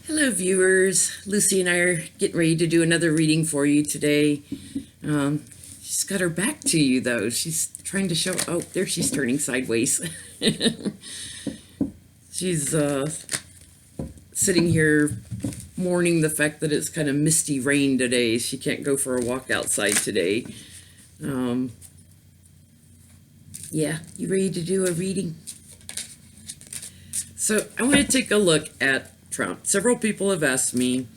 Hello, viewers. Lucy and I are getting ready to do another reading for you today. She's got her back to you, though. She's trying to show... Oh, there she's turning sideways. She's sitting here mourning the fact that it's kind of misty rain today. She can't go for a walk outside today. Yeah, you ready to do a reading? So I want to take a look at Trump. Several people have asked me,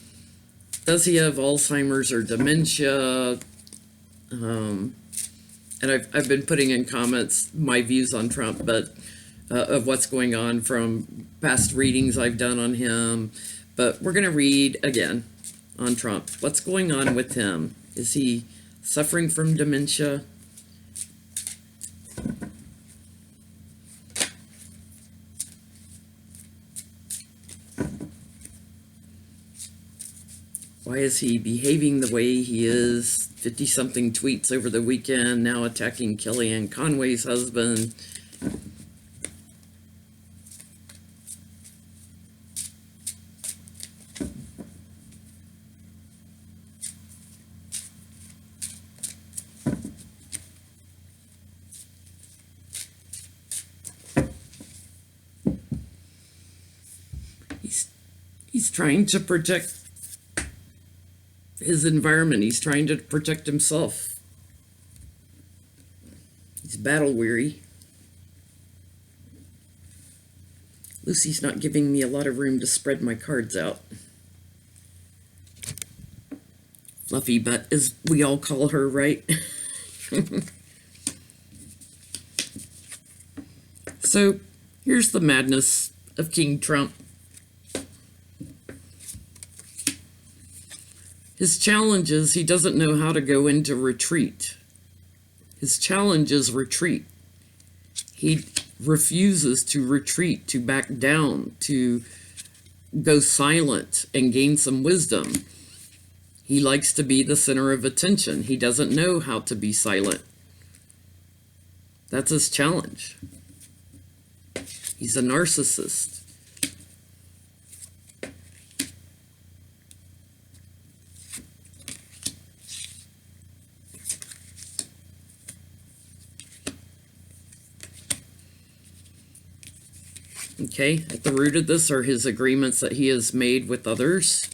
does he have Alzheimer's or dementia? And I've been putting in comments my views on Trump, but of what's going on from past readings I've done on him. But we're going to read again on Trump. What's going on with him? Is he suffering from dementia? Why is he behaving the way he is? 50-something tweets over the weekend, now attacking Kellyanne Conway's husband. He's trying to protect his environment. He's trying to protect himself. He's battle weary. Lucy's not giving me a lot of room to spread my cards out. Fluffy butt, as we all call her, right? So here's the madness of King Trump. His challenge is he doesn't know how to go into retreat. His challenge is retreat. He refuses to retreat, to back down, to go silent and gain some wisdom. He likes to be the center of attention. He doesn't know how to be silent. That's his challenge. He's a narcissist. Okay, at the root of this are his agreements that he has made with others.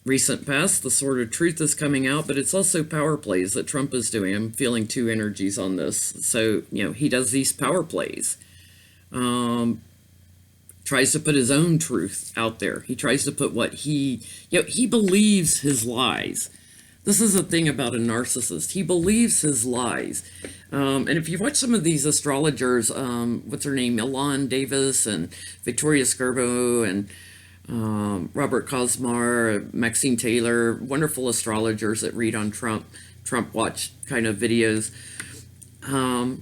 Recent past, the sword of truth is coming out, but it's also power plays that Trump is doing. I'm feeling two energies on this. So, he does these power plays. Tries to put his own truth out there. He tries to put what he believes his lies. This is the thing about a narcissist. He believes his lies. And if you watch some of these astrologers, what's her name, Ilan Davis and Victoria Skirbo and Robert Cosmar, Maxine Taylor, wonderful astrologers that read on Trump Watch kind of videos, the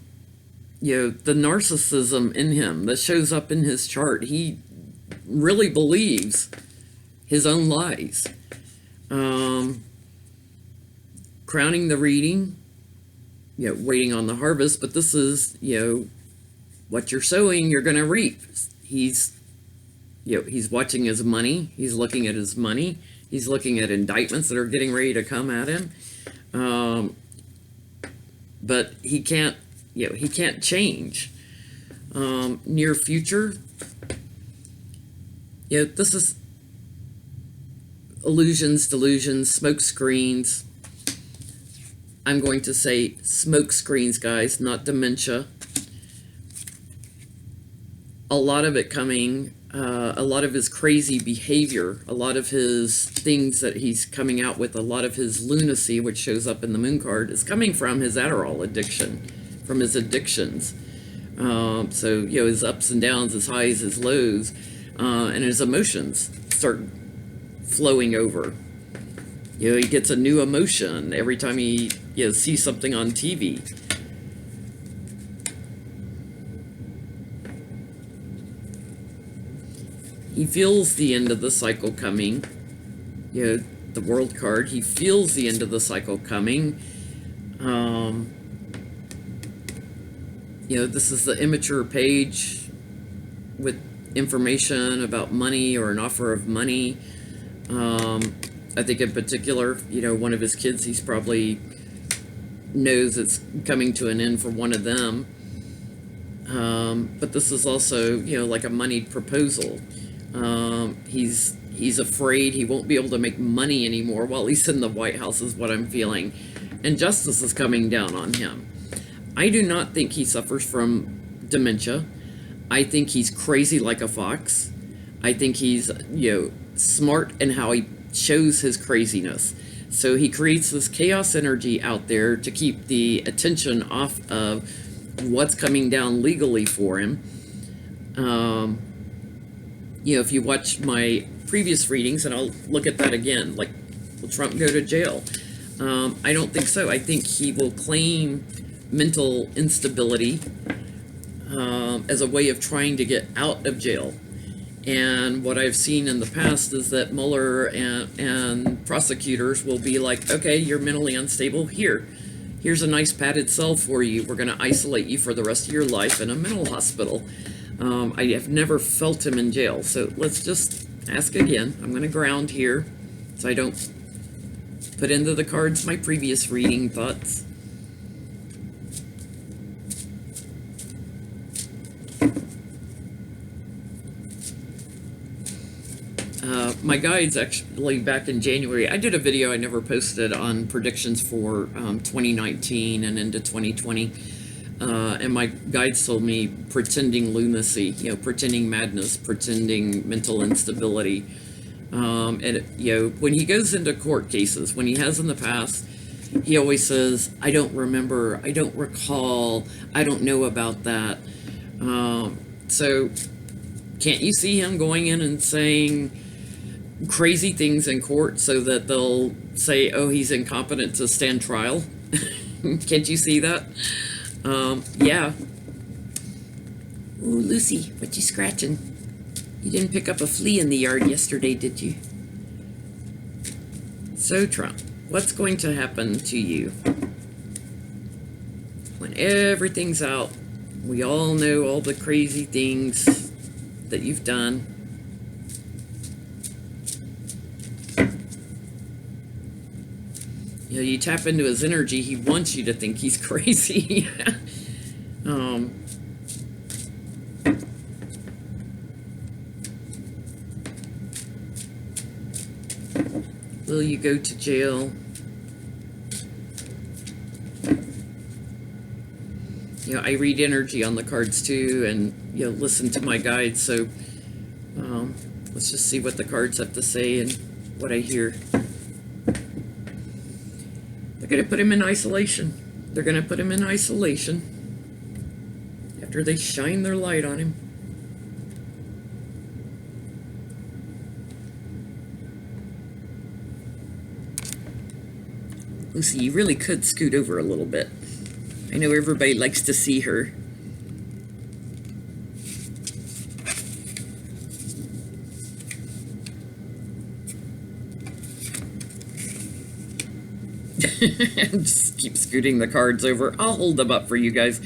narcissism in him that shows up in his chart, he really believes his own lies. Crowning the reading, waiting on the harvest, but this is, what you're sowing, you're going to reap. He's watching his money. He's looking at his money. He's looking at indictments that are getting ready to come at him. But he can't, he can't change. Near future, this is illusions, delusions, smoke screens. I'm going to say smoke screens, guys, not dementia. A lot of it coming, a lot of his crazy behavior, a lot of his things that he's coming out with, a lot of his lunacy, which shows up in the moon card, is coming from his Adderall addiction, from his addictions. So, his ups and downs, his highs, his lows, and his emotions start flowing over. He gets a new emotion every time he sees something on TV. He feels the end of the cycle coming. The world card, he feels the end of the cycle coming. This is the immature page with information about money or an offer of money. I think in particular, one of his kids, he's probably knows it's coming to an end for one of them. But this is also, like a moneyed proposal. He's afraid he won't be able to make money anymore while he's in the White House, is what I'm feeling. And justice is coming down on him. I do not think he suffers from dementia. I think he's crazy like a fox. I think he's, smart in how he shows his craziness. So he creates this chaos energy out there to keep the attention off of what's coming down legally for him. If you watch my previous readings, and I'll look at that again, like, will Trump go to jail? I don't think so. I think he will claim mental instability as a way of trying to get out of jail. And what I've seen in the past is that Mueller and prosecutors will be like, okay, you're mentally unstable. Here's a nice padded cell for you. We're going to isolate you for the rest of your life in a mental hospital. I have never felt him in jail. So let's just ask again. I'm going to ground here so I don't put into the cards my previous reading thoughts. My guides, actually, back in January, I did a video I never posted on predictions for 2019 and into 2020. And my guides told me pretending lunacy, pretending madness, pretending mental instability. And, when he goes into court cases, when he has in the past, he always says, I don't remember, I don't recall, I don't know about that. So can't you see him going in and saying crazy things in court so that they'll say, oh, he's incompetent to stand trial? Can't you see that? Yeah. Ooh, Lucy, what you scratching? You didn't pick up a flea in the yard yesterday, did you? So, Trump, what's going to happen to you when everything's out? We all know all the crazy things that you've done. You tap into his energy, he wants you to think he's crazy. Will you go to jail? I read energy on the cards too, and listen to my guides. So let's just see what the cards have to say and what I hear. They're going to put him in isolation. They're going to put him in isolation after they shine their light on him. Lucy, you really could scoot over a little bit. I know everybody likes to see her. Just keep scooting the cards over. I'll hold them up for you guys.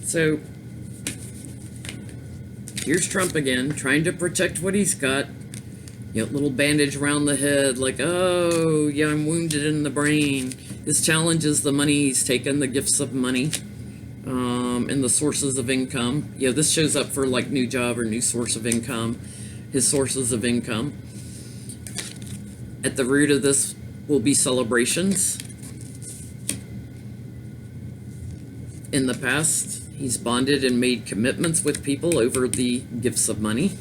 So here's Trump again, trying to protect what he's got. Little bandage around the head, like, oh, yeah, I'm wounded in the brain. His challenge is the money he's taken, the gifts of money, and the sources of income. This shows up for like new job or new source of income, his sources of income. At the root of this will be celebrations. In the past, he's bonded and made commitments with people over the gifts of money.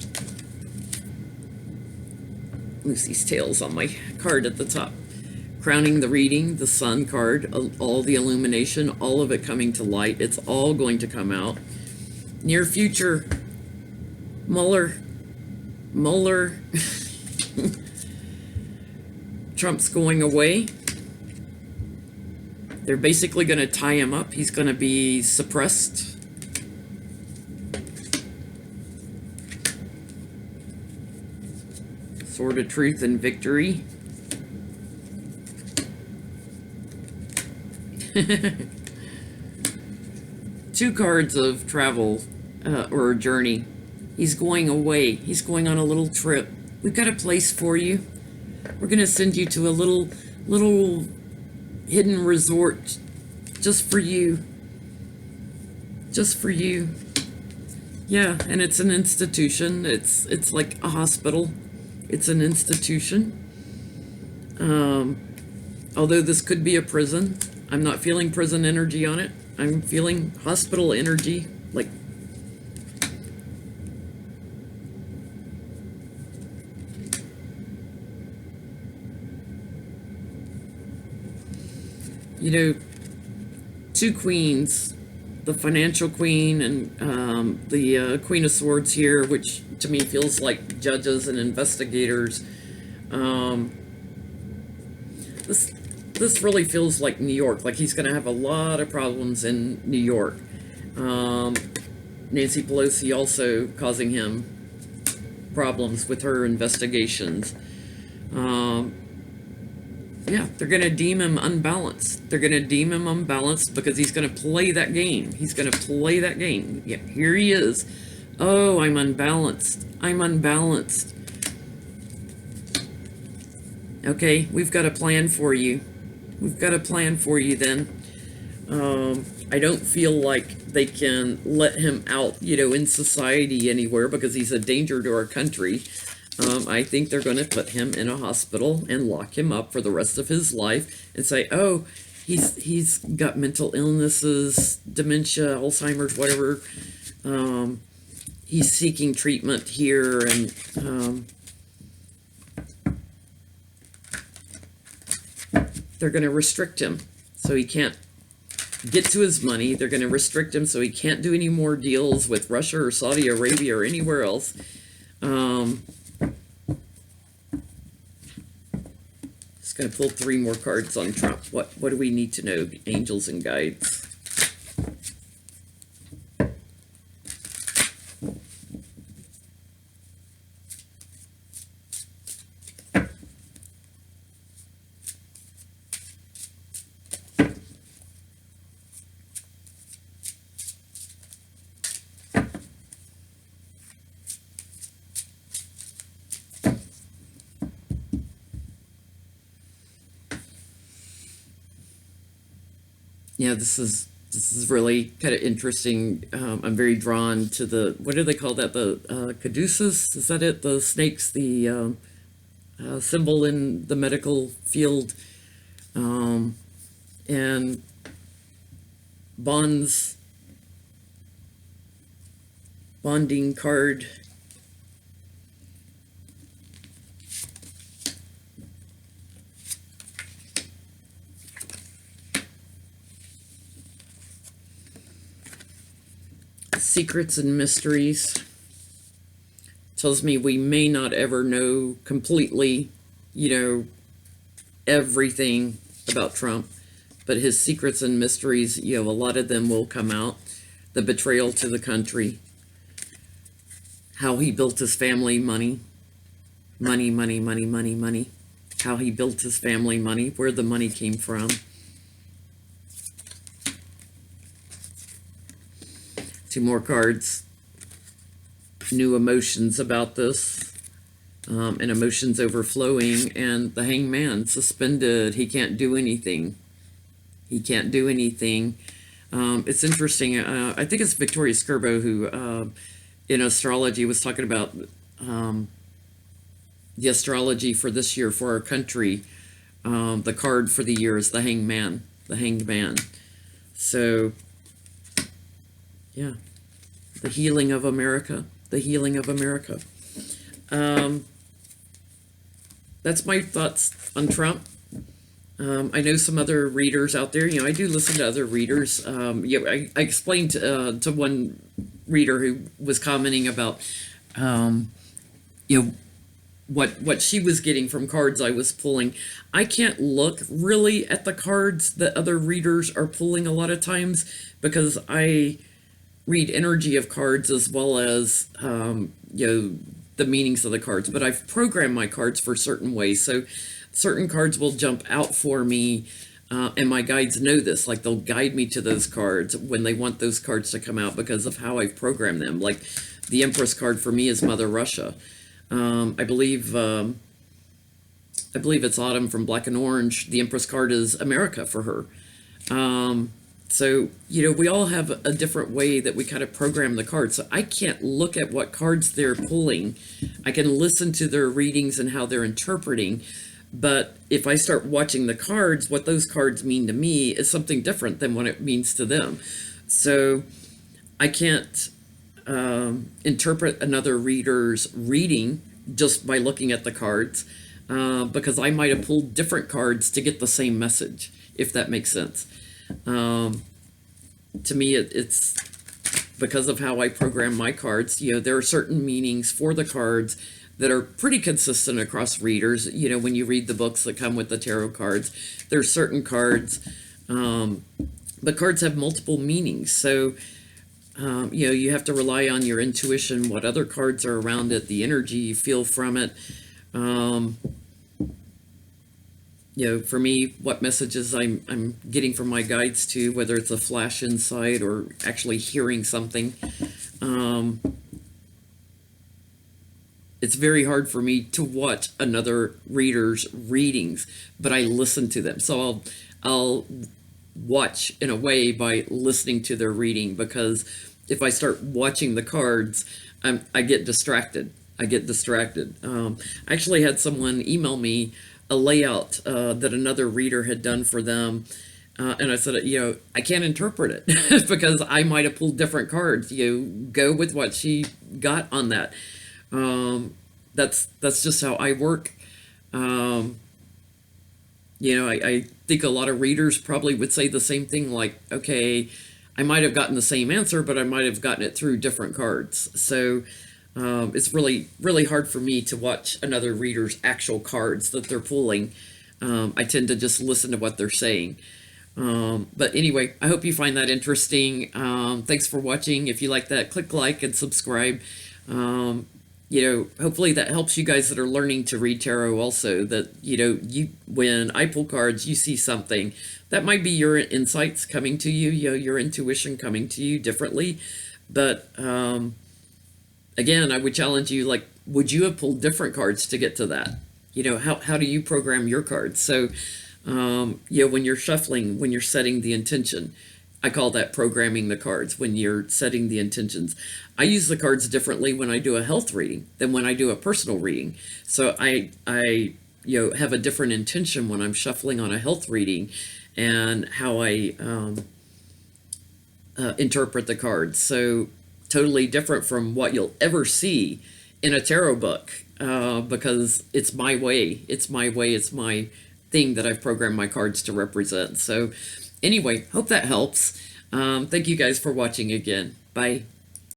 Lucy's tail's on my card at the top. Crowning the reading, the sun card, all the illumination, all of it coming to light. It's all going to come out. Near future, Mueller, Trump's going away. They're basically going to tie him up. He's going to be suppressed. Sword of Truth and Victory. Two cards of travel or a journey. He's going away. He's going on a little trip. We've got a place for you. We're going to send you to a little hidden resort just for you. Just for you. Yeah, and it's an institution. It's like a hospital. It's an institution. Although this could be a prison, I'm not feeling prison energy on it. I'm feeling hospital energy, like you know, two queens, the financial queen and the Queen of Swords here, which to me feels like judges and investigators. This really feels like New York, like he's going to have a lot of problems in New York. Nancy Pelosi also causing him problems with her investigations. Yeah, they're going to deem him unbalanced. They're going to deem him unbalanced because he's going to play that game. He's going to play that game. Yeah, here he is. Oh, I'm unbalanced. I'm unbalanced. Okay, we've got a plan for you. We've got a plan for you then. I don't feel like they can let him out, in society anywhere because he's a danger to our country. I think they're going to put him in a hospital and lock him up for the rest of his life and say, oh, he's got mental illnesses, dementia, Alzheimer's, whatever. He's seeking treatment here, and they're going to restrict him so he can't get to his money. They're going to restrict him so he can't do any more deals with Russia or Saudi Arabia or anywhere else. Just going to pull 3 more cards on Trump. What do we need to know? Angels and guides. Yeah, this is really kind of interesting. I'm very drawn to the, what do they call that? The caduceus? Is that it? The snakes, the symbol in the medical field, and bonding card. Secrets and mysteries. Tells me we may not ever know completely, everything about Trump, but his secrets and mysteries, a lot of them will come out. The betrayal to the country, how he built his family, money, how he built his family, money, where the money came from. Two more cards. New emotions about this, and emotions overflowing, and the Hangman suspended. He can't do anything. He can't do anything. It's interesting. I think it's Victoria Skirbo who, in astrology, was talking about the astrology for this year for our country. The card for the year is the Hangman. The Hanged Man. So, yeah. The healing of America. The healing of America. That's my thoughts on Trump. I know some other readers out there. I do listen to other readers. I explained to one reader who was commenting about, what she was getting from cards I was pulling. I can't look really at the cards that other readers are pulling a lot of times because I read energy of cards as well as, the meanings of the cards, but I've programmed my cards for certain ways. So certain cards will jump out for me, and my guides know this. Like, they'll guide me to those cards when they want those cards to come out because of how I've programmed them. Like, the Empress card for me is Mother Russia. I believe it's Autumn from Black and Orange. The Empress card is America for her. So, we all have a different way that we kind of program the cards. So I can't look at what cards they're pulling. I can listen to their readings and how they're interpreting. But if I start watching the cards, what those cards mean to me is something different than what it means to them. So I can't interpret another reader's reading just by looking at the cards, because I might have pulled different cards to get the same message, if that makes sense. To me, it's because of how I program my cards. There are certain meanings for the cards that are pretty consistent across readers. When you read the books that come with the tarot cards, there's certain cards, but cards have multiple meanings. So, you have to rely on your intuition, what other cards are around it, the energy you feel from it. For me, what messages I'm getting from my guides too, whether it's a flash insight or actually hearing something. It's very hard for me to watch another reader's readings, but I listen to them. So I'll watch in a way by listening to their reading, because if I start watching the cards, I get distracted. I actually had someone email me a layout that another reader had done for them. And I said, I can't interpret it because I might have pulled different cards. Go with what she got on that. That's just how I work. I think a lot of readers probably would say the same thing, like, okay, I might have gotten the same answer, but I might have gotten it through different cards. So it's really, really hard for me to watch another reader's actual cards that they're pulling. I tend to just listen to what they're saying. But anyway, I hope you find that interesting. Thanks for watching. If you like that, click like and subscribe. Hopefully that helps you guys that are learning to read tarot also, that, when I pull cards, you see something that might be your insights coming to you, your intuition coming to you differently. But, again, I would challenge you, like, would you have pulled different cards to get to that? How do you program your cards? So, when you're shuffling, when you're setting the intention, I call that programming the cards, when you're setting the intentions. I use the cards differently when I do a health reading than when I do a personal reading. So I have a different intention when I'm shuffling on a health reading, and how I interpret the cards. So totally different from what you'll ever see in a tarot book, because it's my way. It's my thing that I've programmed my cards to represent. So anyway, hope that helps. Thank you guys for watching again. Bye.